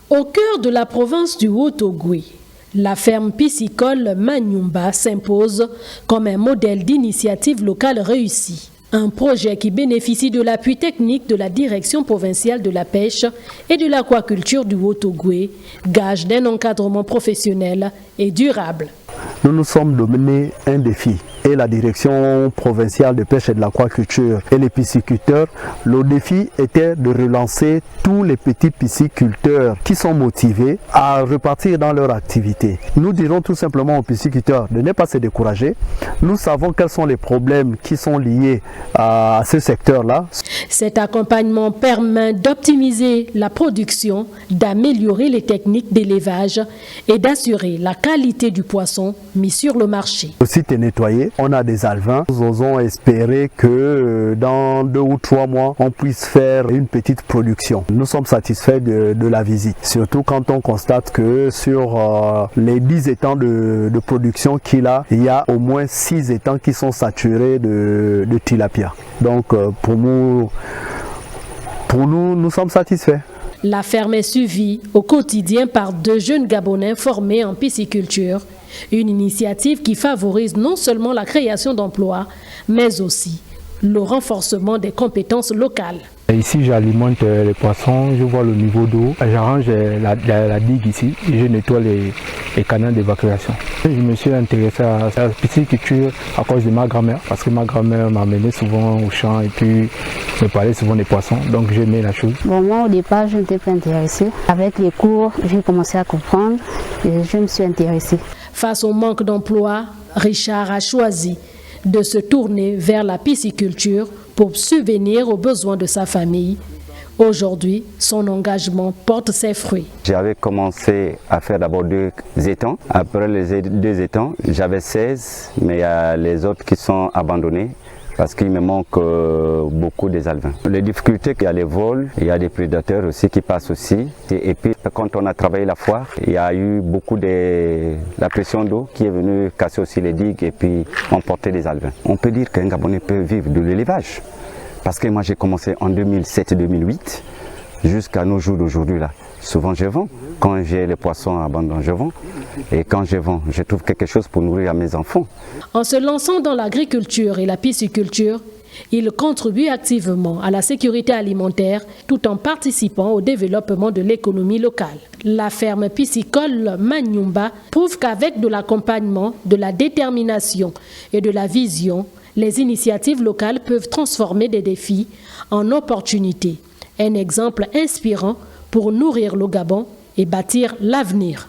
Au cœur de la province du Haut-Ogooué, la ferme piscicole Manyumba s'impose comme un modèle d'initiative locale réussie. Un projet qui bénéficie de l'appui technique de la Direction provinciale de la pêche et de l'aquaculture du Haut-Ogooué, gage d'un encadrement professionnel et durable. Nous nous sommes donnés un défi et la Direction provinciale de pêche et de l'aquaculture et les pisciculteurs, le défi était de relancer tous les petits pisciculteurs qui sont motivés à repartir dans leur activité. Nous dirons tout simplement aux pisciculteurs de ne pas se décourager. Nous savons quels sont les problèmes qui sont liés à ce secteur-là. Cet accompagnement permet d'optimiser la production, d'améliorer les techniques d'élevage et d'assurer la qualité du poisson mis sur le marché. Le site est nettoyé, on a des alevins. Nous osons espérer que dans 2 ou 3 mois, on puisse faire une petite production. Nous sommes satisfaits de la visite, surtout quand on constate que sur les 10 étangs de production qu'il a, il y a au moins 6 étangs qui sont saturés de tilapia. Donc pour nous, nous sommes satisfaits. La ferme est suivie au quotidien par 2 jeunes Gabonais formés en pisciculture, une initiative qui favorise non seulement la création d'emplois, mais aussi le renforcement des compétences locales. Ici, j'alimente les poissons, je vois le niveau d'eau, j'arrange la digue ici, et je nettoie les canaux d'évacuation. Je me suis intéressé à la pisciculture à cause de ma grand-mère, parce que ma grand-mère m'amenait souvent au champ et puis me parlait souvent des poissons, donc j'aimais la chose. Bon, moi au départ, je n'étais pas intéressée. Avec les cours, j'ai commencé à comprendre et je me suis intéressée. Face au manque d'emploi, Richard a choisi de se tourner vers la pisciculture pour subvenir aux besoins de sa famille. Aujourd'hui, son engagement porte ses fruits. J'avais commencé à faire d'abord 2 étangs. Après les 2 étangs, j'avais 16, mais il y a les autres qui sont abandonnés parce qu'il me manque beaucoup des alevins. Les difficultés, il y a les vols, il y a des prédateurs aussi qui passent aussi. Et puis quand on a travaillé la foire, il y a eu beaucoup de la pression d'eau qui est venue casser aussi les digues et puis emporter des alevins. On peut dire qu'un Gabonais peut vivre de l'élevage. Parce que moi j'ai commencé en 2007-2008 jusqu'à nos jours d'aujourd'hui là. Souvent je vends. Quand j'ai les poissons à abandon, je vends. Et quand je vends, je trouve quelque chose pour nourrir à mes enfants. En se lançant dans l'agriculture et la pisciculture, il contribue activement à la sécurité alimentaire tout en participant au développement de l'économie locale. La ferme piscicole Manyumba prouve qu'avec de l'accompagnement, de la détermination et de la vision, les initiatives locales peuvent transformer des défis en opportunités. Un exemple inspirant pour nourrir le Gabon et bâtir l'avenir.